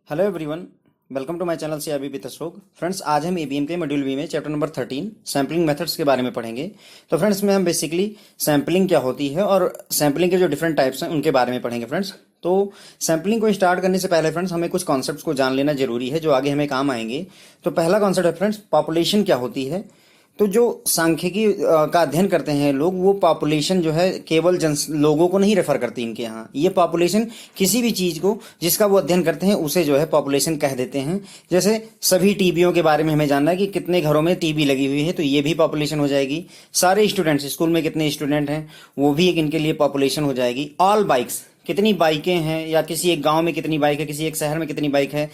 Hello everyone, welcome to my channel CRB with Ashok. Friends, आज हम EVM के module B में चैप्टर नंबर 13 सैम्पलिंग मेथड्स के बारे में पढ़ेंगे। तो फ्रेंड्स, इसमें हम बेसिकली सैम्पलिंग क्या होती है और सैम्पलिंग के जो डिफरेंट टाइप्स हैं उनके बारे में पढ़ेंगे। फ्रेंड्स, तो सैम्पलिंग को स्टार्ट करने से पहले फ्रेंड्स हमें कुछ कॉन्सेप्ट्स को जान लेना जरूरी है जो आगे हमें काम आएंगे। तो पहला कॉन्सेप्ट है फ्रेंड्स, पॉपुलेशन क्या होती है। तो जो सांख्यिकी का अध्ययन करते हैं लोग, वो पॉपुलेशन जो है केवल लोगों को नहीं रेफर करती इनके यहाँ। ये पॉपुलेशन किसी भी चीज को जिसका वो अध्ययन करते हैं उसे जो है पॉपुलेशन कह देते हैं। जैसे सभी टीबियों के बारे में हमें जानना है कि कितने घरों में टीबी लगी हुई है, तो ये भी पॉपुलेशन हो जाएगी। सारे स्टूडेंट्स, स्कूल में कितने स्टूडेंट हैं, वो भी एक इनके लिए पॉपुलेशन हो जाएगी। ऑल बाइक्स, कितनी बाइकें हैं, या किसी एक गांव में कितनी बाइक है, किसी एक शहर में कितनी बाइक है।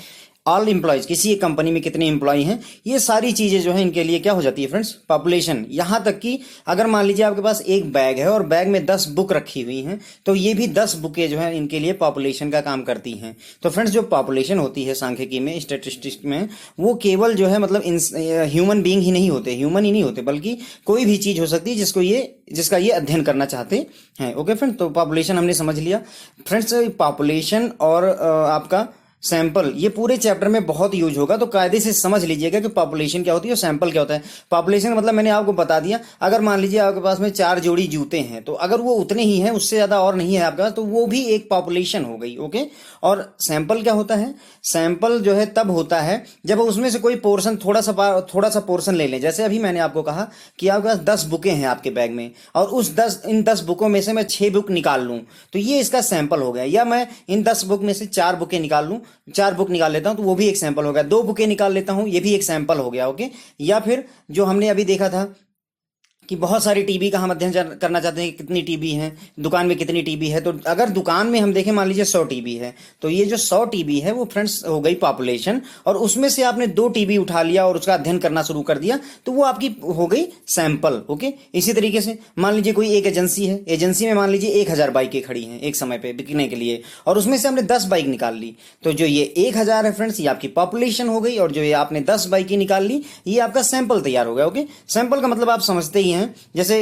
ऑल एम्प्लॉयज, किसी एक कंपनी में कितने एम्प्लॉय हैं, ये सारी चीजें जो है इनके लिए क्या हो जाती है फ्रेंड्स, पॉपुलेशन। यहां तक कि अगर मान लीजिए आपके पास एक बैग है और बैग में 10 बुक रखी हुई हैं, तो ये भी 10 बुकें जो है इनके लिए पॉपुलेशन का काम करती हैं। तो फ्रेंड्स, जो पॉपुलेशन होती है सांख्यिकी में, स्टैटिस्टिक्स में, वो केवल जो है मतलब ह्यूमन बीइंग ही नहीं होते, ह्यूमन ही नहीं होते, बल्कि कोई भी चीज हो सकती है जिसका ये अध्ययन करना चाहते हैं। ओके फ्रेंड, तो पॉपुलेशन हमने समझ लिया। फ्रेंड्स, पॉपुलेशन और आपका सैंपल ये पूरे चैप्टर में बहुत यूज होगा, तो कायदे से समझ लीजिएगा कि पॉपुलेशन क्या होती है और सैंपल क्या होता है। पॉपुलेशन मतलब मैंने आपको बता दिया, अगर मान लीजिए आपके पास में 4 जोड़ी जूते हैं, तो अगर वो उतने ही हैं, उससे ज्यादा और नहीं है आपके पास, तो वो भी एक पॉपुलेशन हो गई। ओके, और सैंपल क्या होता है, सैंपल जो है तब होता है जब उसमें से कोई पोर्शन थोड़ा सा पोर्शन ले लें। जैसे अभी मैंने आपको कहा कि आपके पास 10 बुकें हैं आपके बैग में, और इन 10 बुकों में से मैं 6 बुक निकाल लूं, तो ये इसका सैंपल हो गया। या मैं इन 10 बुक में से 4 बुकें निकाल लूं, 4 बुक निकाल लेता हूं, तो वो भी एक सैंपल हो गया। 2 बुकें निकाल लेता हूं, ये भी एक सैंपल हो गया। ओके, या फिर जो हमने अभी देखा था कि बहुत सारी टीबी का हम अध्ययन करना चाहते हैं कि कितनी टीबी है, दुकान में कितनी टीबी है। तो अगर दुकान में हम देखें, मान लीजिए 100 टीबी है, तो ये जो 100 टीबी है वो फ्रेंड्स हो गई पॉपुलेशन, और उसमें से आपने 2 टीबी उठा लिया और उसका अध्ययन करना शुरू कर दिया, तो वो आपकी हो गई सैंपल। ओके, इसी तरीके से मान लीजिए कोई एक एजेंसी है, एजेंसी में मान लीजिए 1000 बाइकें खड़ी हैं एक समय पे बिकने के लिए, और उसमें से हमने 10 बाइक निकाल ली, तो जो ये 1000 है फ्रेंड्स, ये आपकी पॉपुलेशन हो गई, और जो ये आपने 10 बाइकें निकाल ली, ये आपका सैंपल तैयार हो गया। ओके, सैंपल का मतलब आप समझते ही हैं। जैसे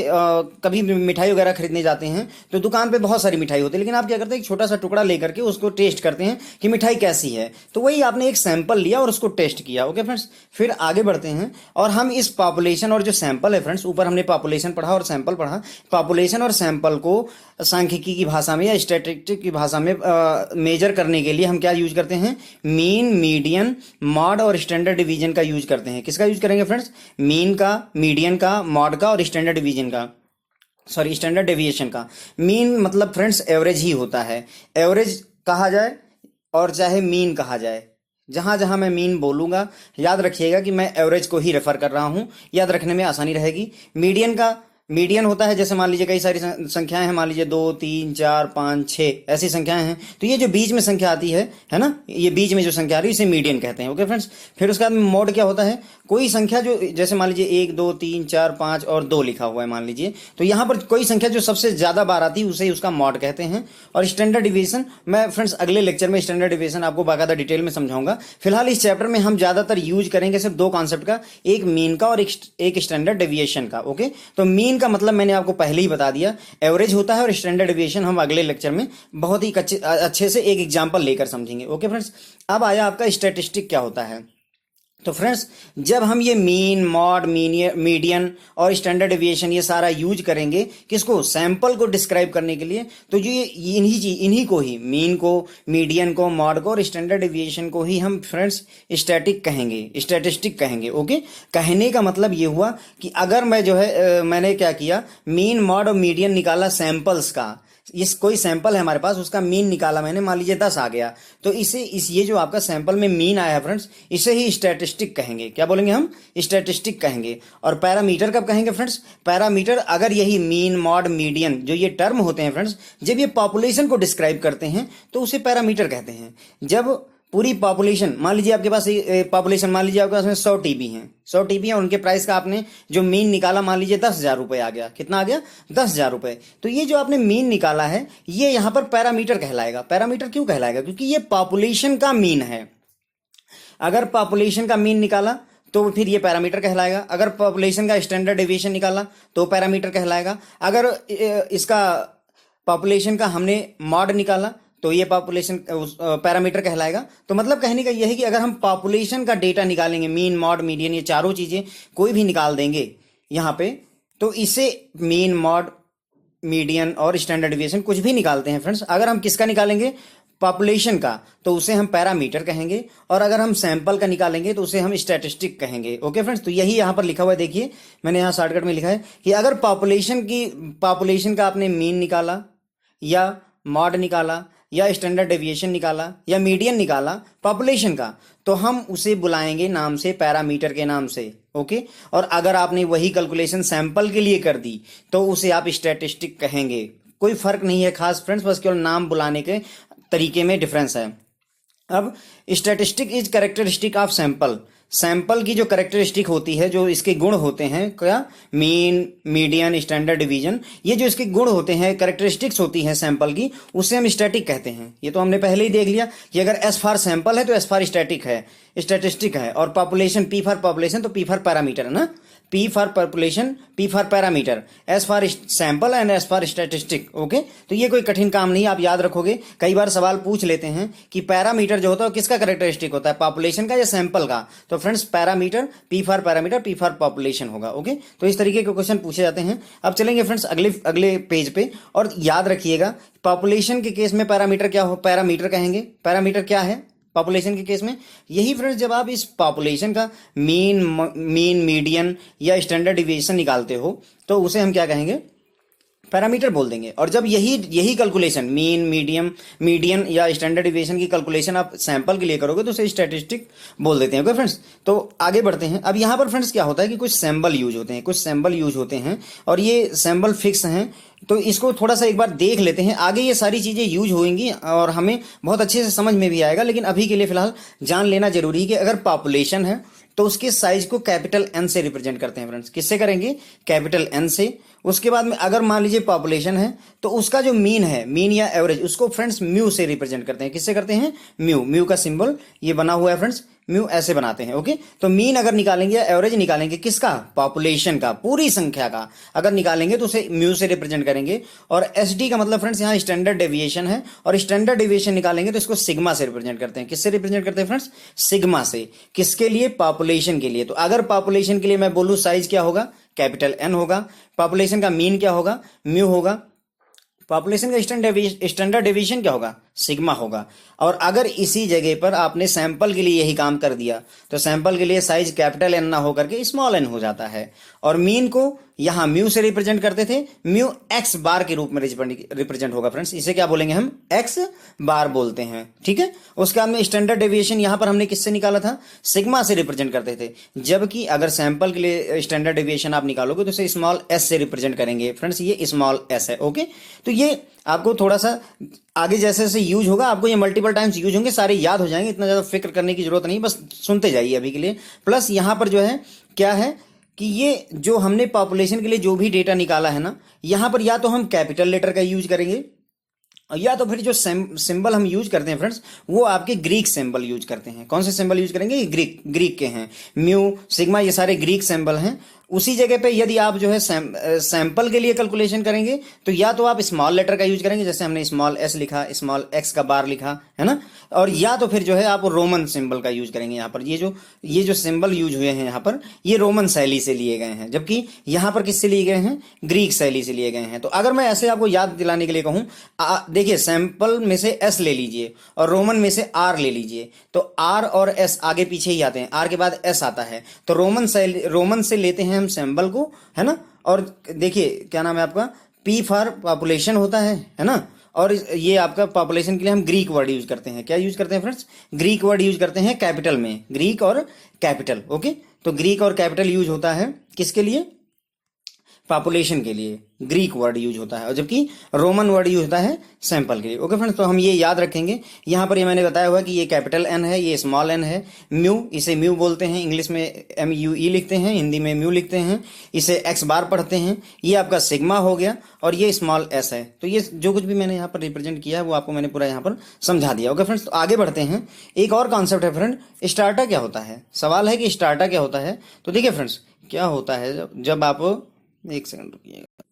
कभी मिठाई वगैरह खरीदने जाते हैं तो दुकान पे बहुत सारी मिठाई होती है, लेकिन आप क्या करते हैं, एक छोटा सा टुकड़ा लेकर के उसको टेस्ट करते हैं कि मिठाई कैसी है। तो वही आपने एक सैंपल लिया और उसको टेस्ट किया। ओके फ्रेंड्स, फिर आगे बढ़ते हैं और हम इस पॉपुलेशन और जो सैंपल है फ्रेंड्स, ऊपर हमने पॉपुलेशन पढ़ा और सैंपल पढ़ा। पॉपुलेशन और सैंपल को सांख्यिकी की भाषा में या स्टैटिस्टिक्स की भाषा में मेजर करने के लिए हम क्या यूज करते हैं, मीन, मीडियन, मॉड और स्टैंडर्ड डिवीजन का यूज करते हैं। किसका यूज करेंगे फ्रेंड्स, मीन का, मीडियन का, मॉड का और स्टैंडर्ड डिवीजन का, सॉरी स्टैंडर्ड डेविएशन का। मीन मतलब फ्रेंड्स एवरेज ही होता है, एवरेज कहा जाए और चाहे मीन कहा जाए। जहां जहां मैं मीन बोलूंगा, याद रखिएगा कि मैं एवरेज को ही रेफर कर रहा हूं, याद रखने में आसानी रहेगी। मीडियन का, मीडियन होता है, जैसे मान लीजिए कई सारी संख्याएं हैं, मान लीजिए 2, 3, 4, 5, 6 ऐसी संख्याएं हैं, तो ये जो बीच में संख्या आती है ना, ये बीच में जो संख्या आ रही है इसे मीडियन कहते हैं। ओके फ्रेंड्स, फिर उसके बाद मॉड क्या होता है, कोई संख्या जो, जैसे मान लीजिए 1, 2, 3, 4, 5 और 2 लिखा हुआ है मान लीजिए, तो यहां पर कोई संख्या जो सबसे ज्यादा बार आती है उसे उसका मॉड कहते हैं। और स्टैंडर्ड डिवीजन, मैं फ्रेंड्स अगले लेक्चर में स्टैंडर्ड डिवीजन आपको बाकायदा डिटेल में समझाऊंगा। फिलहाल इस चैप्टर में हम ज्यादातर यूज करेंगे सिर्फ 2 कॉन्सेप्ट का, एक मीन का और एक स्टैंडर्ड डेविएशन का। ओके, तो मीन का मतलब मैंने आपको पहले ही बता दिया, एवरेज होता है, और स्टैंडर्ड डेविएशन हम अगले लेक्चर में बहुत ही अच्छे से एक एग्जांपल लेकर समझेंगे। ओके फ्रेंड्स, अब आया आपका स्टैटिस्टिक क्या होता है। तो फ्रेंड्स, जब हम ये मीन, मॉड, मीडियन और स्टैंडर्ड डेविएशन ये सारा यूज करेंगे किसको, सैंपल को डिस्क्राइब करने के लिए, तो जो ये इन्हीं को ही, मीन को, मीडियन को, मॉड को और स्टैंडर्ड डेविएशन को ही हम फ्रेंड्स स्टैटिस्टिक कहेंगे। ओके, कहने का मतलब ये हुआ कि अगर मैं जो है मैंने क्या किया, मीन, मॉड और मीडियन निकाला सैंपल्स का, इस कोई सैंपल है हमारे पास, उसका मीन निकाला मैंने, मान लीजिए 10 आ गया, तो ये जो आपका सैंपल में मीन आया है फ्रेंड्स, इसे ही स्टैटिस्टिक कहेंगे। क्या बोलेंगे हम, स्टैटिस्टिक कहेंगे। और पैरामीटर कब कहेंगे फ्रेंड्स, पैरामीटर अगर यही मीन, मॉड, मीडियन जो ये टर्म होते हैं फ्रेंड्स, जब ये पॉपुलेशन को डिस्क्राइब करते हैं तो उसे पैरामीटर कहते हैं। जब पूरी पॉपुलेशन, मान लीजिए आपके पास पॉपुलेशन, मान लीजिए आपके पास में 100 टीबी हैं, 100 टीबी हैं, उनके प्राइस का आपने जो मीन निकाला, मान लीजिए 10,000 रुपए आ गया। कितना आ गया, 10,000 रुपए। तो ये जो आपने मीन निकाला है, ये यहां पर पैरामीटर कहलाएगा। पैरामीटर क्यों कहलाएगा, क्योंकि ये पॉपुलेशन का मीन है। अगर पॉपुलेशन का मीन निकाला तो फिर ये पैरामीटर कहलाएगा, अगर पॉपुलेशन का स्टैंडर्ड डेविएशन निकाला तो पैरामीटर कहलाएगा, अगर इसका पॉपुलेशन का हमने मॉड निकाला तो ये पॉपुलेशन पैरामीटर कहलाएगा। तो मतलब कहने का यह है कि अगर हम पॉपुलेशन का डेटा निकालेंगे, मीन, मॉड, मीडियन, ये चारों चीजें कोई भी निकाल देंगे यहाँ पे, तो इसे मीन, मॉड, मीडियन और स्टैंडर्ड डिविएशन कुछ भी निकालते हैं फ्रेंड्स, अगर हम किसका निकालेंगे, पॉपुलेशन का, तो उसे हम पैरामीटर कहेंगे, और अगर हम सैंपल का निकालेंगे तो उसे हम स्टैटिस्टिक कहेंगे। ओके फ्रेंड्स, तो यही यहाँ पर लिखा हुआ है, देखिए मैंने यहाँ शॉर्टकट में लिखा है कि अगर पॉपुलेशन का आपने मीन निकाला या मॉड निकाला या स्टैंडर्ड डेविएशन निकाला या मीडियन निकाला पॉपुलेशन का, तो हम उसे बुलाएंगे नाम से, पैरामीटर के नाम से। ओके, और अगर आपने वही कैलकुलेशन सैंपल के लिए कर दी तो उसे आप स्टैटिस्टिक कहेंगे। कोई फर्क नहीं है खास फ्रेंड्स, बस केवल नाम बुलाने के तरीके में डिफरेंस है। अब statistic is characteristic of sample, sample की जो कैरेक्टरिस्टिक होती है, जो इसके गुण होते हैं, क्या, मीन, मीडियन, स्टैंडर्ड डिवीजन, ये जो इसके गुण होते हैं, कैरेक्टरिस्टिक्स होती हैं सैंपल की, उसे हम स्टैटिक कहते हैं। ये तो हमने पहले ही देख लिया कि अगर एस फॉर सैंपल है तो एस फॉर स्टैटिक है, स्टैटिस्टिक है, और पॉपुलेशन, पी फॉर पॉपुलेशन तो पी फॉर पैरामीटर है ना, P for population, P for parameter, S for sample and S for statistic. Okay, तो ये कोई कठिन काम नहीं, आप याद रखोगे। कई बार सवाल पूछ लेते हैं कि पैरामीटर जो होता है किसका कैरेक्टरिस्टिक होता है, पॉपुलेशन का या सैंपल का, तो friends parameter, P for parameter, P for population होगा। ओके, तो इस तरीके के क्वेश्चन पूछे जाते हैं। अब चलेंगे फ्रेंड्स अगले पेज पे, और याद रखिएगा पॉपुलेशन के केस में पैरामीटर क्या हो, पैरामीटर कहेंगे। पैरामीटर क्या है पॉपुलेशन के केस में, यही फ्रेंड्स जब आप इस पॉपुलेशन का मीन, मीडियन या स्टैंडर्ड डिविएशन निकालते हो तो उसे हम क्या कहेंगे, पैरामीटर बोल देंगे। और जब यही कैलकुलेशन मीन, मीडियन या स्टैंडर्ड डिविएशन की कैलकुलेशन आप सैंपल के लिए करोगे तो उसे स्टैटिस्टिक बोल देते हैं। ओके फ्रेंड्स, तो आगे बढ़ते हैं। अब यहाँ पर फ्रेंड्स क्या होता है कि कुछ सैंपल यूज होते हैं, और ये सैंपल फिक्स हैं, तो इसको थोड़ा सा एक बार देख लेते हैं। आगे ये सारी चीजें यूज होंगी और हमें बहुत अच्छे से समझ में भी आएगा, लेकिन अभी के लिए फिलहाल जान लेना जरूरी है कि अगर पॉपुलेशन है तो उसके साइज को कैपिटल एन से रिप्रेजेंट करते हैं फ्रेंड्स। किससे करेंगे, कैपिटल एन से। उसके बाद में अगर मान लीजिए पॉपुलेशन है तो उसका जो मीन है, मीन या एवरेज, उसको फ्रेंड्स म्यू से रिप्रेजेंट करते हैं। किससे करते हैं, म्यू का सिंबल ये बना हुआ है फ्रेंड्स, म्यू ऐसे बनाते हैं। ओके, तो मीन अगर निकालेंगे या एवरेज निकालेंगे किसका, पॉपुलेशन का, पूरी संख्या का अगर निकालेंगे तो उसे म्यू से रिप्रेजेंट करेंगे। और एसडी का मतलब फ्रेंड्स यहाँ स्टैंडर्ड डेविएशन है, और स्टैंडर्ड डेविएशन निकालेंगे तो इसको सिग्मा से रिप्रेजेंट करते हैं। किससे रिप्रेजेंट करते हैं फ्रेंड्स, सिग्मा से। किसके लिए, पॉपुलेशन के लिए। तो अगर पॉपुलेशन के लिए मैं बोलूं साइज क्या होगा, कैपिटल एन होगा। पॉपुलेशन का मीन क्या होगा, म्यू होगा। पॉपुलेशन का स्टैंडर्ड डेविएशन क्या होगा, सिग्मा होगा। और अगर इसी जगह पर आपने सैंपल के लिए यही काम कर दिया तो सैंपल के लिए साइज कैपिटल एन ना होकर के स्मॉल एन हो जाता है। और मीन को यहां म्यू से रिप्रेजेंट करते थे, म्यू एक्स बार के रूप में रिप्रेजेंट होगा फ्रेंड्स। इसे क्या बोलेंगे हम, एक्स बार बोलते हैं। ठीक है, उसके बाद में स्टैंडर्ड डेविएशन यहां पर हमने किससे निकाला था, सिग्मा से रिप्रेजेंट करते थे। जबकि अगर सैंपल के लिए स्टैंडर्ड डेविएशन आप निकालोगे तो इसे स्मॉल एस से रिप्रेजेंट करेंगे फ्रेंड्स, ये स्मॉल एस है। ओके, तो ये आपको थोड़ा सा आगे जैसे जैसे यूज होगा आपको ये मल्टीपल टाइम्स यूज होंगे, सारे याद हो जाएंगे, इतना ज्यादा फिक्र करने की जरूरत नहीं, बस सुनते जाइए अभी के लिए। प्लस यहां पर जो है क्या है कि ये जो हमने पॉपुलेशन के लिए जो भी डेटा निकाला है ना, यहां पर या तो हम कैपिटल लेटर का यूज करेंगे या तो फिर जो सिंबल हम यूज करते हैं फ्रेंड्स वो आपके ग्रीक सिंबल यूज करते हैं। कौन से सिंबल यूज करेंगे, ग्रीक के हैं, म्यू, सिग्मा, ये सारे ग्रीक सिंबल हैं। उसी जगह पे यदि आप जो है सैंपल के लिए कैलकुलेशन करेंगे तो या तो आप स्मॉल लेटर का यूज करेंगे, जैसे हमने स्मॉल एस लिखा, स्मॉल एक्स का बार लिखा है ना, और या तो फिर जो है आप रोमन सिंबल का यूज करेंगे। यहाँ पर ये जो सिंबल यूज हुए हैं यहाँ पर ये रोमन शैली से लिए गए हैं, जबकि यहाँ पर किससे लिए गए हैं, ग्रीक शैली से लिए गए हैं। तो अगर मैं ऐसे आपको याद दिलाने के लिए कहूँ, देखिए सैंपल में से एस ले लीजिए और रोमन में से आर ले लीजिए, तो आर और एस आगे पीछे ही आते हैं, आर के बाद एस आता है, तो रोमन से लेते हैं हम सिंबल को, है ना। और देखिए क्या नाम है आपका, पी फॉर पॉपुलेशन होता है ना। और ये आपका पॉपुलेशन के लिए हम ग्रीक वर्ड यूज करते हैं, क्या यूज करते हैं फ्रेंड्स, ग्रीक वर्ड यूज करते हैं कैपिटल में, ग्रीक और कैपिटल। ओके, तो ग्रीक और कैपिटल यूज होता है किसके लिए, पॉपुलेशन के लिए ग्रीक वर्ड यूज होता है, और जबकि रोमन वर्ड यूज होता है सैंपल के लिए। ओके फ्रेंड्स, तो हम ये याद रखेंगे। यहाँ पर ये मैंने बताया हुआ कि ये कैपिटल एन है, ये स्मॉल एन है। म्यू, इसे म्यू बोलते हैं, इंग्लिश में MUE लिखते हैं, हिंदी में म्यू लिखते हैं, इसे एक्स बार पढ़ते हैं। ये आपका सिग्मा हो गया और ये स्मॉल एस है। तो ये जो कुछ भी मैंने यहाँ पर रिप्रेजेंट किया है वो आपको मैंने पूरा यहाँ पर समझा दिया। ओके फ्रेंड्स, तो आगे बढ़ते हैं। एक और कॉन्सेप्ट है फ्रेंड, स्टार्टा क्या होता है। सवाल है कि स्टार्टा क्या होता है। तो देखिए फ्रेंड्स क्या होता है, जब आप एक सेकंड रुकिएगा,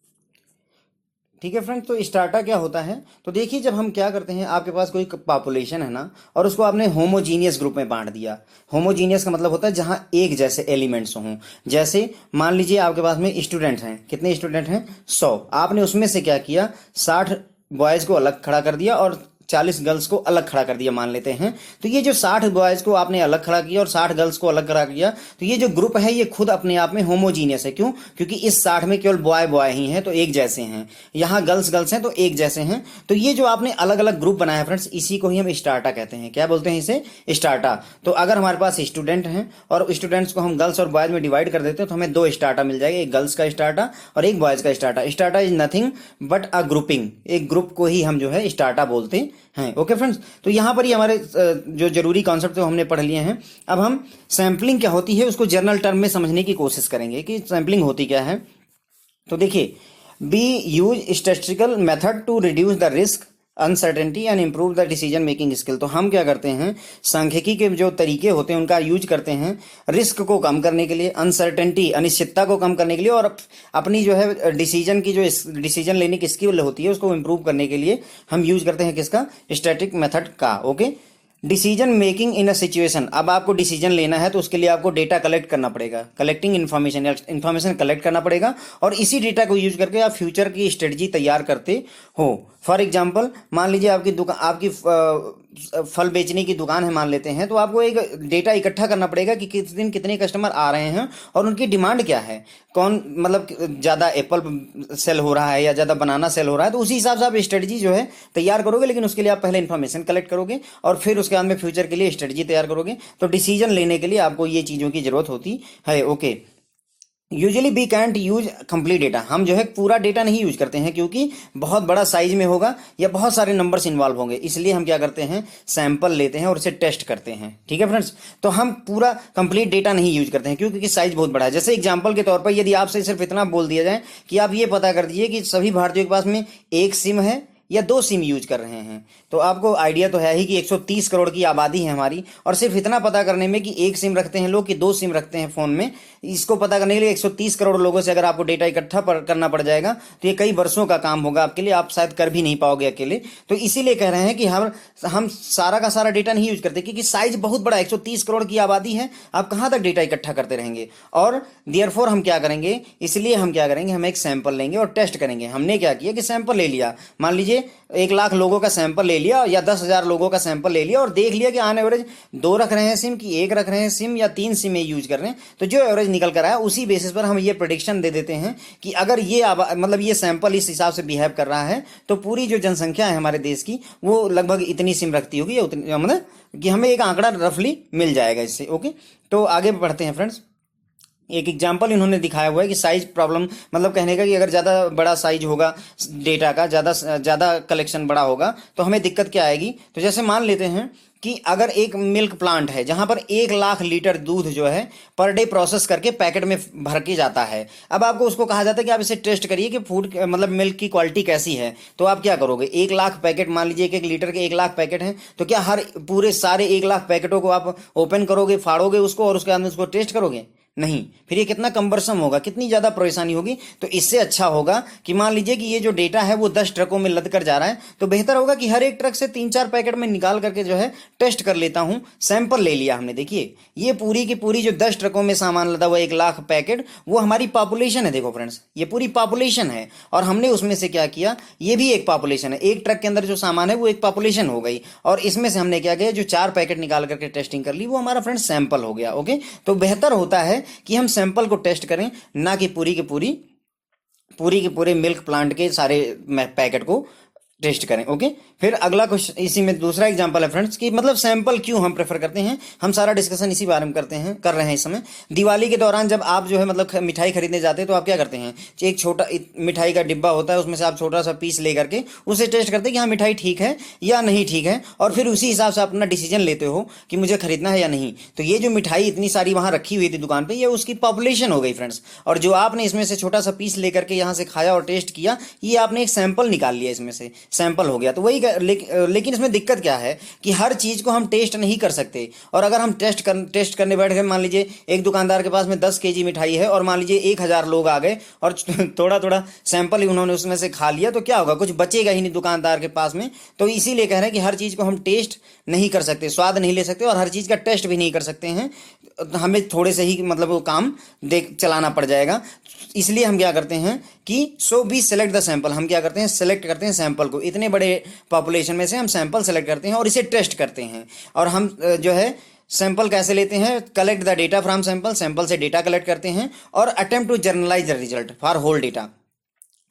ठीक है फ्रेंड्स। तो स्टार्टा क्या होता है, तो देखिए जब हम क्या करते हैं, आपके पास कोई पॉपुलेशन है ना, और उसको आपने होमोजीनियस ग्रुप में बांट दिया। होमोजीनियस का मतलब होता है जहां एक जैसे एलिमेंट्स हों। जैसे मान लीजिए आपके पास में स्टूडेंट हैं, कितने स्टूडेंट हैं, 100। आपने उसमें से क्या किया, 60 बॉयज को अलग खड़ा कर दिया और 40 गर्ल्स को अलग खड़ा कर दिया मान लेते हैं। तो ये जो 60 बॉयज को आपने अलग खड़ा किया और 60 गर्ल्स को अलग खड़ा किया, तो ये जो ग्रुप है ये खुद अपने आप में होमोजीनियस है। क्यों? क्योंकि इस 60 में केवल बॉय बॉय ही हैं तो एक जैसे हैं, यहाँ गर्ल्स गर्ल्स हैं तो एक जैसे हैं। तो ये जो आपने अलग अलग ग्रुप बनाया है फ्रेंड्स, इसी को ही हम स्टार्टा कहते हैं। क्या बोलते हैं इसे? स्टार्टा। तो अगर हमारे पास स्टूडेंट हैं और स्टूडेंट्स को हम गर्ल्स और बॉयज में डिवाइड कर देते हैं तो हमें 2 स्टार्टा मिल जाएगा, एक गर्ल्स का स्टार्टा और एक बॉयज का strata. Strata is nothing but a grouping, एक ग्रुप को ही हम जो है स्टार्टा बोलते हैं। ओके फ्रेंड्स, तो यहां पर ही हमारे जो जरूरी कॉन्सेप्ट हमने पढ़ लिए हैं। अब हम सैम्पलिंग क्या होती है उसको जनरल टर्म में समझने की कोशिश करेंगे कि सैम्पलिंग होती क्या है। तो देखिए, we use statistical method to reduce the risk uncertainty and improve the decision making skill. तो हम क्या करते हैं, सांख्यिकी के जो तरीके होते हैं उनका यूज करते हैं रिस्क को कम करने के लिए, अनसर्टेनिटी अनिश्चितता को कम करने के लिए, और अपनी जो है डिसीजन की जो डिसीजन लेने की स्किल होती है उसको इम्प्रूव करने के लिए हम यूज करते हैं किसका? स्टैटिक मेथड का। Okay, decision making in a situation. अब आपको डिसीजन लेना है तो उसके लिए आपको डेटा कलेक्ट करना पड़ेगा, कलेक्टिंग इन्फॉर्मेशन, या इन्फॉर्मेशन कलेक्ट करना पड़ेगा, और इसी डेटा को यूज करके आप फ्यूचर की स्ट्रेटजी तैयार करते हो। फॉर एग्जाम्पल, मान लीजिए आपकी दुकान, आपकी फल बेचने की दुकान है मान लेते हैं, तो आपको एक डेटा इकट्ठा करना पड़ेगा कि किस दिन कितने कस्टमर आ रहे हैं और उनकी डिमांड क्या है, कौन मतलब ज़्यादा एप्पल सेल हो रहा है या ज़्यादा बनाना सेल हो रहा है। तो उसी हिसाब से आप स्ट्रेटजी जो है तैयार करोगे, लेकिन उसके लिए आप पहले इन्फॉर्मेशन कलेक्ट करोगे और फिर उसके बाद में फ्यूचर के लिए स्ट्रेटजी तैयार करोगे। तो डिसीजन लेने के लिए आपको ये चीज़ों की जरूरत होती है। Okay, usually we can't use complete data. हम जो है पूरा डेटा नहीं यूज करते हैं क्योंकि बहुत बड़ा साइज में होगा या बहुत सारे नंबर्स इन्वॉल्व होंगे, इसलिए हम क्या करते हैं, सैंपल लेते हैं और उसे टेस्ट करते हैं। ठीक है फ्रेंड्स, तो हम पूरा कंप्लीट डेटा नहीं यूज करते हैं क्योंकि साइज बहुत बड़ा है। जैसे एग्जांपल के तौर पर यदि आपसे सिर्फ इतना बोल दिया जाए कि आप ये पता कर दीजिए कि सभी भारतीयों के पास में एक सिम है या 2 सिम यूज कर रहे हैं, तो आपको आइडिया तो है ही कि 130 करोड़ की आबादी है हमारी, और सिर्फ इतना पता करने में कि एक सिम रखते हैं लोग कि 2 सिम रखते हैं फोन में, इसको पता करने के लिए 130 करोड़ लोगों से अगर आपको डेटा इकट्ठा करना पड़ जाएगा तो ये कई वर्षों का काम होगा आपके लिए, आप शायद कर भी नहीं पाओगे अकेले। तो इसीलिए कह रहे हैं कि हम सारा का सारा डेटा नहीं यूज करते क्योंकि साइज बहुत बड़ा, 130 करोड़ की आबादी है, आप कहां तक डेटा इकट्ठा करते रहेंगे। और देयरफॉर हम क्या करेंगे, इसलिए हम क्या करेंगे, हम एक सैंपल लेंगे और टेस्ट करेंगे। हमने क्या किया कि सैंपल ले लिया, मान लीजिए 1 लाख लोगों का सैंपल ले लिया या 10,000 लोगों का सैंपल ले लिया और देख लिया कि ऑन एवरेज 2 रख रहे हैं सिम कि 1 रख रहे हैं सिम या 3 सिम यूज कर रहे हैं। तो जो एवरेज निकल कर आया उसी बेसिस पर हम ये प्रेडिक्शन दे देते हैं कि अगर ये मतलब ये सैंपल इस हिसाब से बिहेव कर रहा है तो पूरी जो जनसंख्या है हमारे देश की वो लगभग इतनी सिम रखती होगी, या उतनी, मतलब कि हमें एक आंकड़ा रफली मिल जाएगा इससे। ओके, तो आगे बढ़ते हैं फ्रेंड्स। एक एग्जाम्पल इन्होंने दिखाया हुआ है कि साइज प्रॉब्लम, मतलब कहने का कि अगर ज़्यादा बड़ा साइज होगा डेटा का, ज़्यादा कलेक्शन बड़ा होगा तो हमें दिक्कत क्या आएगी। तो जैसे मान लेते हैं कि अगर एक मिल्क प्लांट है जहां पर 1 लाख लीटर दूध जो है पर डे प्रोसेस करके पैकेट में भर के जाता है। अब आपको उसको कहा जाता है कि आप इसे टेस्ट करिए कि फूड मतलब मिल्क की क्वालिटी कैसी है। तो आप क्या करोगे, 1 लाख पैकेट, मान लीजिए 1 लीटर के 1 लाख पैकेट हैं, तो क्या हर पूरे सारे 1 लाख पैकेटों को आप ओपन करोगे, फाड़ोगे उसको और उसके बाद में उसको टेस्ट करोगे? नहीं। फिर ये कितना कम्बरसम होगा, कितनी ज्यादा परेशानी होगी। तो इससे अच्छा होगा कि मान लीजिए कि ये जो डेटा है वो 10 ट्रकों में लद कर जा रहा है, तो बेहतर होगा कि हर एक ट्रक से 3-4 पैकेट में निकाल करके जो है टेस्ट कर लेता हूं। सैंपल ले लिया हमने, देखिए ये पूरी की पूरी जो 10 ट्रकों में सामान लदा हुआ 1 लाख पैकेट, वो हमारी पॉपुलेशन है। देखो फ्रेंड्स, ये पूरी पॉपुलेशन है और हमने उसमें से क्या किया, ये भी एक पॉपुलेशन है। एक ट्रक के अंदर जो सामान है वो एक पॉपुलेशन हो गई, और इसमें से हमने क्या किया, जो 4 पैकेट निकाल करके टेस्टिंग कर ली, वो हमारा फ्रेंड्स सैंपल हो गया। ओके, तो बेहतर होता है कि हम सैंपल को टेस्ट करें, ना कि पूरी के पूरे मिल्क प्लांट के सारे पैकेट को टेस्ट करें। ओके, फिर अगला कुछ इसी में दूसरा एग्जांपल है फ्रेंड्स कि मतलब सैंपल क्यों हम प्रेफर करते हैं। हम सारा डिस्कशन इसी बारे में कर रहे हैं इस समय। दिवाली के दौरान जब आप जो है मतलब मिठाई खरीदने जाते हैं तो आप क्या करते हैं, एक छोटा मिठाई का डिब्बा होता है, उसमें से आप छोटा सा पीस ले करके उसे टेस्ट करते हैं कि हाँ मिठाई ठीक है या नहीं ठीक है, और फिर उसी हिसाब से अपना डिसीजन लेते हो कि मुझे खरीदना है या नहीं। तो ये जो मिठाई इतनी सारी वहां रखी हुई थी दुकान पर, ये उसकी पॉपुलेशन हो गई फ्रेंड्स, और जो आपने इसमें से छोटा सा पीस लेकर के यहाँ से खाया और टेस्ट किया, ये आपने एक सैंपल निकाल लिया इसमें से। सैंपल हो गया। तो वही लेकिन इसमें दिक्कत क्या है कि हर चीज़ को हम टेस्ट नहीं कर सकते। और अगर हम टेस्ट करने बैठ गए, मान लीजिए एक दुकानदार के पास में 10 केजी मिठाई है और मान लीजिए 1000 लोग आ गए और थोड़ा थोड़ा सैंपल ही उन्होंने उसमें से खा लिया, तो क्या होगा, कुछ बचेगा ही नहीं दुकानदार के पास में। तो इसीलिए कह रहे हैं कि हर चीज़ को हम टेस्ट नहीं कर सकते, स्वाद नहीं ले सकते और हर चीज़ का टेस्ट भी नहीं कर सकते हैं। हमें थोड़े से ही मतलब वो काम देख चलाना पड़ जाएगा। इसलिए हम क्या करते हैं कि so we select the sample, हम क्या करते हैं, सेलेक्ट करते हैं सैंपल को। इतने बड़े पॉपुलेशन में से हम सैंपल सेलेक्ट करते हैं और इसे टेस्ट करते हैं। और हम जो है सैंपल कैसे लेते हैं, collect the data from sample, sample से डेटा कलेक्ट करते हैं और attempt to generalise the result for whole data.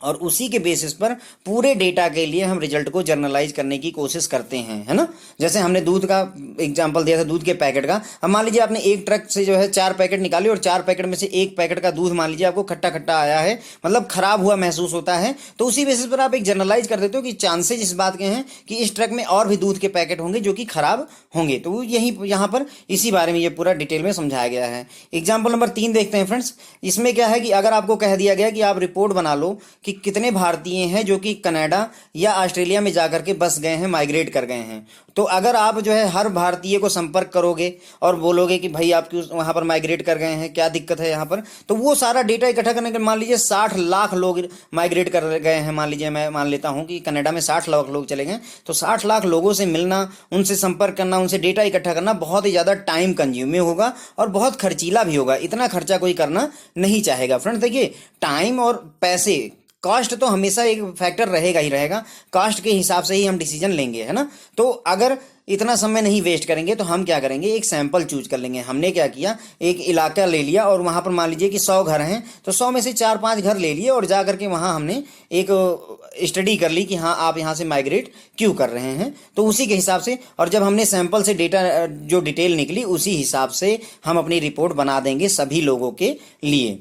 और उसी के बेसिस पर पूरे डेटा के लिए हम रिजल्ट को जर्नलाइज करने की कोशिश करते हैं, है ना। जैसे हमने दूध का एग्जांपल दिया था, दूध के पैकेट का। अब मान लीजिए आपने एक ट्रक से जो है 4 पैकेट निकाले और 4 पैकेट में से एक पैकेट का दूध मान लीजिए आपको खट्टा खट्टा आया है, मतलब खराब हुआ महसूस होता है। तो उसी बेसिस पर आप एक जर्नलाइज कर देते हो कि चांसेज इस बात के हैं कि इस ट्रक में और भी दूध के पैकेट होंगे जो कि खराब होंगे। तो यही यहाँ पर इसी बारे में ये पूरा डिटेल में समझाया गया है। एग्जाम्पल नंबर 3 देखते हैं फ्रेंड्स। इसमें क्या है कि अगर आपको कह दिया गया कि आप रिपोर्ट बना लो कि कितने भारतीय हैं जो कि कनाडा या ऑस्ट्रेलिया में जाकर के बस गए हैं, माइग्रेट कर गए हैं। तो अगर आप जो है हर भारतीय को संपर्क करोगे और बोलोगे कि भाई आप क्यों वहां पर माइग्रेट कर गए हैं, क्या दिक्कत है यहाँ पर, तो वो सारा डेटा इकट्ठा करने के, मान लीजिए 60 लाख लोग माइग्रेट कर गए हैं, मान लीजिए मैं मान लेता हूँ कि कनाडा में 60 लाख लोग चले गए, तो 60 लाख लोगों से मिलना, उनसे संपर्क करना, उनसे डेटा इकट्ठा करना बहुत ही ज़्यादा टाइम कंज्यूमिंग होगा और बहुत खर्चीला भी होगा। इतना खर्चा कोई करना नहीं चाहेगा। फ्रेंड्स देखिए, टाइम और पैसे, कॉस्ट तो हमेशा एक फैक्टर रहेगा ही रहेगा। कॉस्ट के हिसाब से ही हम डिसीजन लेंगे, है ना। तो अगर इतना समय नहीं वेस्ट करेंगे तो हम क्या करेंगे, एक सैंपल चूज कर लेंगे। हमने क्या किया, एक इलाका ले लिया और वहां पर मान लीजिए कि 100 घर हैं, तो 100 में से 4-5 घर ले लिए और जा करके वहां हमने एक स्टडी कर ली कि हाँ आप यहाँ से माइग्रेट क्यों कर रहे हैं। तो उसी के हिसाब से, और जब हमने सैंपल से डेटा जो डिटेल निकली उसी हिसाब से हम अपनी रिपोर्ट बना देंगे सभी लोगों के लिए।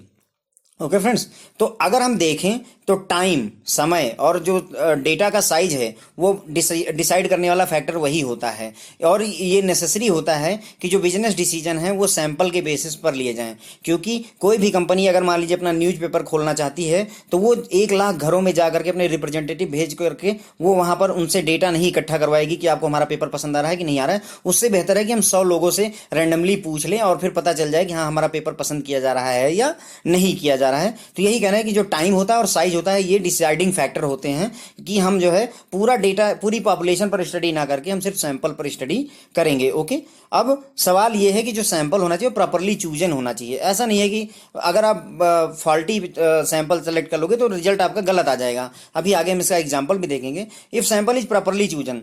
ओके फ्रेंड्स, तो अगर हम देखें तो टाइम, समय और जो डेटा का साइज है वो डिसाइड करने वाला फैक्टर वही होता है। और ये नेसेसरी होता है कि जो बिजनेस डिसीजन है वो सैंपल के बेसिस पर लिए जाएं। क्योंकि कोई भी कंपनी अगर मान लीजिए अपना न्यूज़पेपर खोलना चाहती है तो वो 1 लाख घरों में जा करके अपने रिप्रेजेंटेटिव भेज करके वो वहाँ पर उनसे डेटा नहीं इकट्ठा करवाएगी कि आपको हमारा पेपर पसंद आ रहा है कि नहीं आ रहा है। उससे बेहतर है कि हम 100 लोगों से रैंडमली पूछ लें और फिर पता चल जाए कि हाँ हमारा पेपर पसंद किया जा रहा है या नहीं किया जा रहा है। तो यही कहना है कि जो टाइम होता है और साइज होता है ये डिसाइडिंग फैक्टर होते हैं कि हम जो है पूरा डेटा, पूरी पॉपुलेशन पर स्टडी ना करके हम सिर्फ सैंपल पर स्टडी करेंगे। ओके, अब सवाल ये है कि जो सैंपल होना चाहिए वो प्रॉपरली चूजन होना चाहिए। ऐसा नहीं है कि अगर आप फॉल्टी सैंपल सेलेक्ट कर लोगे तो रिजल्ट आपका गलत आ जाएगा। अभी आगे हम इसका एग्जाम्पल भी देखेंगे। If sample is properly chosen,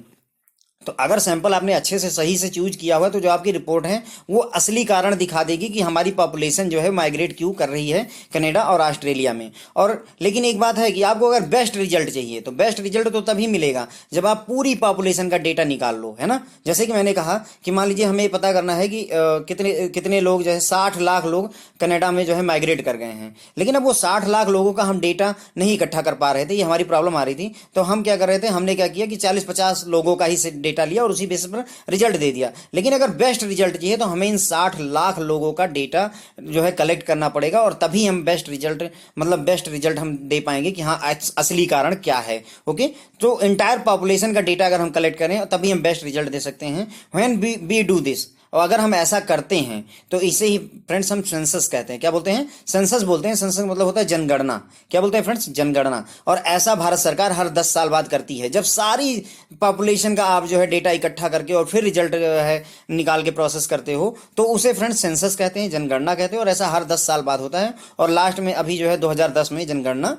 तो अगर सैंपल आपने अच्छे से सही से चूज किया हुआ तो जो आपकी रिपोर्ट है वो असली कारण दिखा देगी कि हमारी पॉपुलेशन जो है माइग्रेट क्यों कर रही है कनाडा और ऑस्ट्रेलिया में। और लेकिन एक बात है कि आपको अगर बेस्ट रिजल्ट चाहिए तो बेस्ट रिजल्ट तो तभी मिलेगा जब आप पूरी पॉपुलेशन का डेटा निकाल लो, है ना। जैसे कि मैंने कहा कि मान लीजिए हमें पता करना है कि कितने लोग जो है 60 लाख लोग कनाडा में जो है माइग्रेट कर गए हैं, लेकिन अब वो 60 लाख लोगों का हम डेटा नहीं इकट्ठा कर पा रहे थे, ये हमारी प्रॉब्लम आ रही थी। तो हम क्या कर रहे थे, हमने क्या किया कि 40-50 लोगों का ही डेटा लिया और उसी बेसिस पर रिजल्ट दे दिया। लेकिन अगर बेस्ट रिजल्ट चाहिए तो हमें इन 60 लाख लोगों का डेटा जो है कलेक्ट करना पड़ेगा और तभी हम बेस्ट रिजल्ट हम दे पाएंगे कि हाँ असली कारण क्या है। ओके, तो इंटायर पॉपुलेशन का डेटा अगर हम कलेक्ट करें तभी हम बेस्ट रिजल्ट दे सकते हैं। व्हेन वी डू दिस, और अगर हम ऐसा करते हैं तो इसे ही फ्रेंड्स हम सेंसस कहते हैं। क्या बोलते हैं, सेंसस बोलते हैं। सेंसस मतलब होता है जनगणना। क्या बोलते हैं फ्रेंड्स, जनगणना। और ऐसा भारत सरकार हर 10 साल बाद करती है, जब सारी पॉपुलेशन का आप जो है डेटा इकट्ठा करके और फिर रिजल्ट है निकाल के प्रोसेस करते हो तो उसे फ्रेंड्स सेंसस कहते हैं, जनगणना कहते हैं। और ऐसा हर 10 साल बाद होता है और लास्ट में अभी जो है 2010 में जनगणना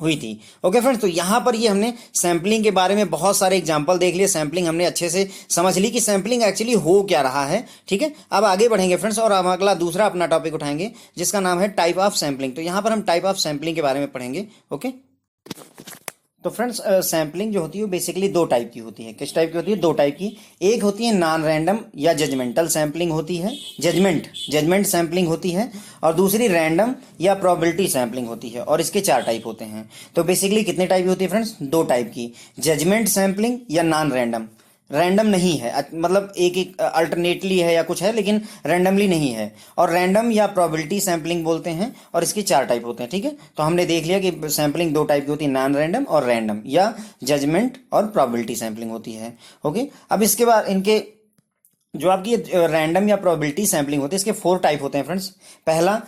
हुई थी। ओके फ्रेंड्स, तो यहाँ पर ये हमने सैम्पलिंग के बारे में बहुत सारे एग्जांपल देख लिए। सैम्पलिंग हमने अच्छे से समझ ली कि सैम्पलिंग एक्चुअली हो क्या रहा है। ठीक है, अब आगे बढ़ेंगे फ्रेंड्स और हम अगला दूसरा अपना टॉपिक उठाएंगे जिसका नाम है टाइप ऑफ सैम्पलिंग। तो यहाँ पर हम टाइप ऑफ सैम्पलिंग के बारे में पढ़ेंगे। ओके, तो फ्रेंड्स सैम्पलिंग जो होती है बेसिकली 2 टाइप की होती है। किस टाइप की होती है, 2 टाइप की। एक होती है नॉन रैंडम या जजमेंटल सैम्पलिंग होती है, जजमेंट सैम्पलिंग होती है। और दूसरी रैंडम या प्रोबेबिलिटी सैम्पलिंग होती है। और इसके 4 टाइप होते हैं। तो बेसिकली कितने टाइप की होती है फ्रेंड्स, 2 टाइप की, जजमेंट सैम्पलिंग या नॉन रैंडम। रैंडम नहीं है, मतलब एक एक अल्टरनेटली है या कुछ है, लेकिन रैंडमली नहीं है। और रैंडम या प्रोबेबिलिटी सैंपलिंग बोलते हैं, और इसके 4 टाइप होते हैं। ठीक है, तो हमने देख लिया कि सैंपलिंग 2 टाइप की होती है, नॉन रैंडम और रैंडम, या जजमेंट और प्रोबेबिलिटी सैंपलिंग होती है। ओके, अब इसके बाद इनके जो आपकी रैंडम या प्रोबेबिलिटी सैंपलिंग होती है, इसके 4 टाइप होते हैं फ्रेंड्स। पहला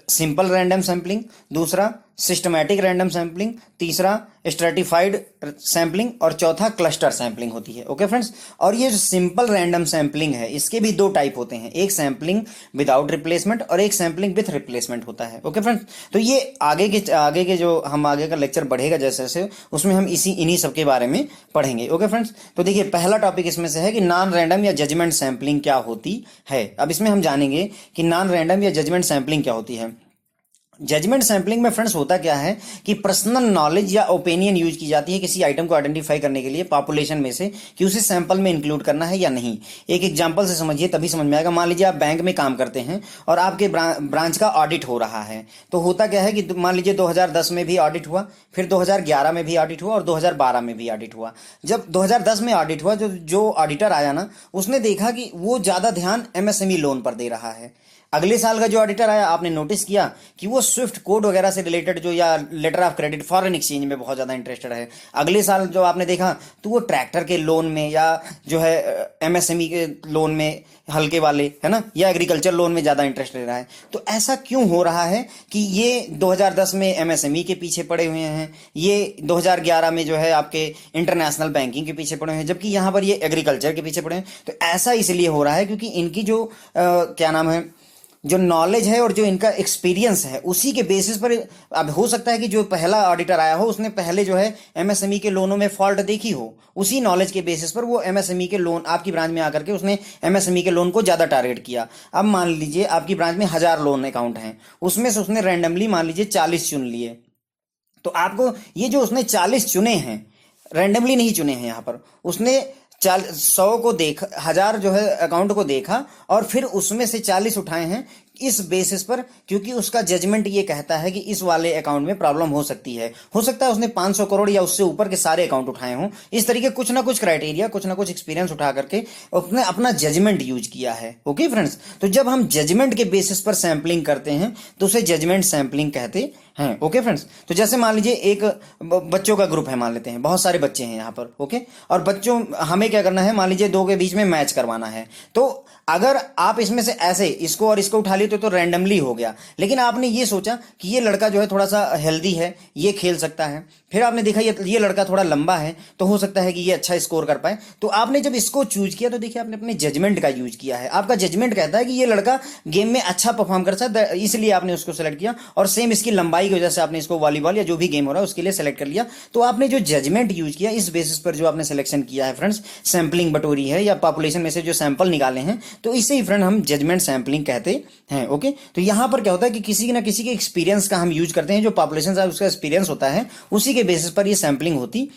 सिंपल रैंडम सैंपलिंग, दूसरा सिस्टमैटिक रैंडम सैंपलिंग, तीसरा स्ट्रेटिफाइड सैंपलिंग, और चौथा क्लस्टर सैंपलिंग होती है। ओके फ्रेंड्स, और ये जो सिंपल रैंडम सैंपलिंग है, इसके भी 2 टाइप होते हैं, एक सैंपलिंग विदाउट रिप्लेसमेंट और एक सैंपलिंग विथ रिप्लेसमेंट होता है। ओके फ्रेंड्स, तो ये आगे के जो हम आगे का लेक्चर बढ़ेगा जैसे जैसे, उसमें हम इन्हीं सब के बारे में पढ़ेंगे। ओके फ्रेंड्स, तो देखिए पहला टॉपिक इसमें से है कि नॉन रैंडम या जजमेंट सैंपलिंग क्या होती है। अब इसमें हम जानेंगे कि नॉन रैंडम या जजमेंट सैंपलिंग क्या होती है। जजमेंट सैंपलिंग में फ्रेंड्स होता क्या है कि पर्सनल नॉलेज या ओपिनियन यूज की जाती है किसी आइटम को आइडेंटिफाई करने के लिए पॉपुलेशन में से, कि उसे सैंपल में इंक्लूड करना है या नहीं। एक एग्जांपल से समझिए, तभी समझ में आएगा। मान लीजिए आप बैंक में काम करते हैं और आपके ब्रांच का ऑडिट हो रहा है, तो होता क्या है कि मान लीजिए 2010 में भी ऑडिट हुआ, फिर 2011 में भी ऑडिट हुआ और 2012 में भी ऑडिट हुआ। जब 2010 में ऑडिट हुआ, जो ऑडिटर आया ना, उसने देखा कि वो ज्यादा ध्यान एमएसएमई लोन पर दे रहा है। अगले साल का जो ऑडिटर आया, आपने नोटिस किया कि वो स्विफ्ट कोड वगैरह से रिलेटेड जो, या letter of credit, foreign exchange में बहुत ज्यादा इंटरेस्टेड है। अगले साल जो आपने देखा, तो वो ट्रैक्टर के लोन में, या जो है एमएसएमई के लोन में, हल्के वाले है ना, या एग्रीकल्चर लोन में ज्यादा इंटरेस्ट ले रहा है। तो ऐसा क्यों हो रहा है कि ये 2010 में एमएसएमई के पीछे पड़े हुए हैं, ये 2011 में जो है आपके इंटरनेशनल बैंकिंग के पीछे पड़े हुए हैं, जबकि यहाँ पर ये एग्रीकल्चर के पीछे पड़े हैं। तो ऐसा इसलिए हो रहा है क्योंकि इनकी जो क्या नाम है, जो नॉलेज है और जो इनका एक्सपीरियंस है, उसी के बेसिस पर। अब हो सकता है कि जो पहला ऑडिटर आया हो, उसने पहले जो है एमएसएमई के लोनों में फॉल्ट देखी हो, उसी नॉलेज के बेसिस पर वो एमएसएमई के लोन आपकी ब्रांच में आकर के उसने एमएसएमई के लोन को ज्यादा टारगेट किया। अब मान लीजिए आपकी ब्रांच में 1000 लोन अकाउंट हैं, उसमें से उसने रैंडमली मान लीजिए 40 चुन लिए। तो आपको ये जो उसने 40 चुने हैं, रैंडमली नहीं चुने हैं, यहाँ पर उसने 100 को देखा, 1000 जो है अकाउंट को देखा, और फिर उसमें से 40 उठाए हैं इस बेसिस पर, क्योंकि उसका जजमेंट ये कहता है कि इस वाले अकाउंट में प्रॉब्लम हो सकती है। हो सकता है उसने 500 करोड़ या उससे ऊपर के सारे अकाउंट उठाए हों। इस तरीके कुछ ना कुछ क्राइटेरिया, कुछ ना कुछ एक्सपीरियंस उठा करके उसने अपना जजमेंट यूज किया है। ओके फ्रेंड्स, तो जब हम जजमेंट के बेसिस पर सैंपलिंग करते हैं तो उसे जजमेंट सैंपलिंग कहते हैं। ओके फ्रेंड्स, तो जैसे मान लीजिए एक बच्चों का ग्रुप है, मान लेते हैं बहुत सारे बच्चे हैं यहाँ पर। ओके, और बच्चों, हमें क्या करना है, मान लीजिए 2 के बीच में मैच करवाना है। तो अगर आप इसमें से ऐसे इसको और इसको उठा लिए तो रैंडमली हो गया, लेकिन आपने ये सोचा कि ये लड़का जो है थोड़ा सा हेल्दी है, ये खेल सकता है। फिर आपने देखा ये लड़का थोड़ा लंबा है, तो हो सकता है कि ये अच्छा स्कोर कर पाए। तो आपने जब इसको चूज किया, तो देखिए आपने अपने जजमेंट का यूज किया है। आपका जजमेंट कहता है कि ये लड़का गेम में अच्छा परफॉर्म कर सकता है, इसलिए आपने उसको सेलेक्ट किया। और सेम इसकी लंबाई की वजह से आपने इसको वॉलीबॉल या जो भी गेम हो रहा है उसके लिए सेलेक्ट कर लिया। तो आपने जो जजमेंट यूज किया, इस बेसिस पर जो आपने सिलेक्शन किया है फ्रेंड्स, सैंपलिंग बटोरी है या पॉपुलेशन में से जो सैंपल निकाले हैं, तो इसे ही फ्रेंड हम जजमेंट सैंपलिंग कहते हैं। ओके, तो यहां पर क्या होता है कि किसी ना किसी के एक्सपीरियंस का हम यूज करते हैं, जो पॉपुलेशन का उसका एक्सपीरियंस होता है, उसी के बेसिस पर ये सैंपलिंग होती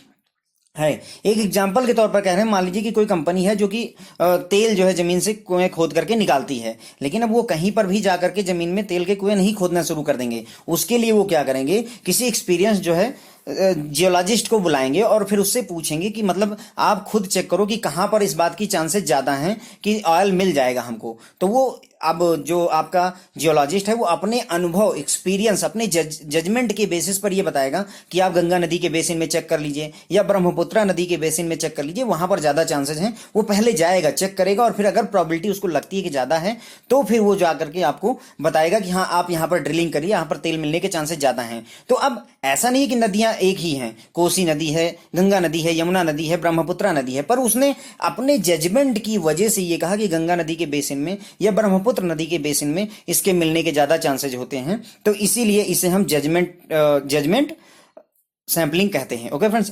है। एक एग्जाम्पल के तौर पर कह रहे हैं, मान लीजिए कि कोई कंपनी है जो कि तेल जो है जमीन से कुएं खोद करके निकालती है, लेकिन अब वो कहीं पर भी जाकर के जमीन में तेल के कुएं नहीं खोदना शुरू कर देंगे। उसके लिए वो क्या करेंगे, किसी एक्सपीरियंस जो है जियोलॉजिस्ट को बुलाएंगे और फिर उससे पूछेंगे कि मतलब आप खुद चेक करो कि कहां पर इस बात की चांसेस ज्यादा हैं कि ऑयल मिल जाएगा हमको। तो वो अब जो आपका जियोलॉजिस्ट है वो अपने अनुभव, एक्सपीरियंस, अपने जजमेंट के बेसिस पर ये बताएगा कि आप गंगा नदी के बेसिन में चेक कर लीजिए या ब्रह्मपुत्र नदी के बेसिन में चेक कर लीजिए, वहां पर ज्यादा चांसेस हैं। वो पहले जाएगा, चेक करेगा, और फिर अगर प्रोबेबिलिटी उसको लगती है कि ज्यादा है, तो फिर वो जाकर के आपको बताएगा कि हाँ आप यहाँ पर ड्रिलिंग करिए, यहाँ पर तेल मिलने के चांसेस ज्यादा हैं। तो अब ऐसा नहीं कि नदियां एक ही हैं, कोसी नदी है, गंगा नदी है, यमुना नदी है, ब्रह्मपुत्र नदी है, पर उसने अपने जजमेंट की वजह से ये कहा कि गंगा नदी के बेसिन में या ब्रह्मपुत्र नदी के बेसिन में इसके मिलने के ज्यादा चांसेस होते हैं। तो इसीलिए इसे हम जजमेंट सैंपलिंग कहते हैं। Okay friends.